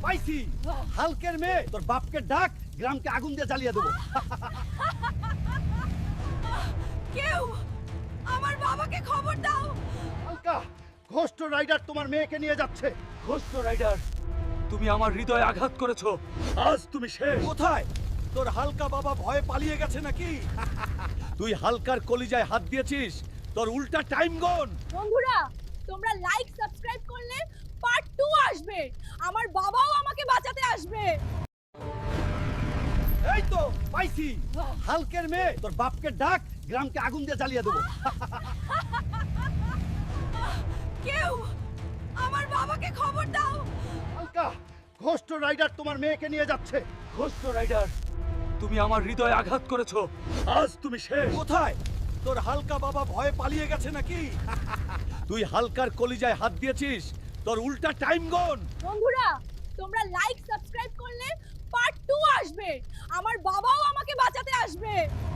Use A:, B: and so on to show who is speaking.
A: পাইছি। হালকের মেয়ে, তোর বাপকে ডাক, গ্রামকে আগুন দিয়ে জ্বালিয়ে দেবো।
B: কেউ আমার বাবাকে খবর দাও।
A: হালকা, ঘোষ্ট রাইডার তোমার মেয়েকে নিয়ে যাচ্ছে।
C: ঘোষ্ট রাইডার, তুমি আমার হৃদয়ে আঘাত করেছো।
A: আজ তুমি শেষ। কোথায়? তোর হালকা বাবা ভয়ে পালিয়ে গেছে নাকি? তুই হালকার কলিজায় হাত দিয়েছিস, তোর উল্টা টাইম গন।
B: বন্ধুরা, তোমরা লাইক সাবস্ক্রাইব করলে পার্ট 2 আসবে। আমার বাবাও আমাকে বাঁচাতে আসবে।
A: এই তো পাইছি। হালকের মেয়ে, তোর বাপকে ডাক, গ্রামকে আগুন দিয়ে জ্বালিয়ে দেবো।
B: কেউ আমার বাবাকে খবর দাও।
A: হালকা, ঘোষ্ট রাইডার তোমার মেয়েকে নিয়ে যাচ্ছে।
C: ঘোষ্ট রাইডার, তুমি আমার হৃদয়ে আঘাত করেছো।
A: আজ তুমি শেষ। কোথায়? তোর হালকা বাবা ভয়ে পালিয়ে গেছে নাকি? তুই হালকার কলিজায় হাত দিয়েছিস, তোর উল্টা টাইম গন।
B: বন্ধুরা, তোমরা লাইক সাবস্ক্রাইব করলে পার্ট 2 আসবে। আমার বাবাও আমাকে বাঁচাতে আসবে।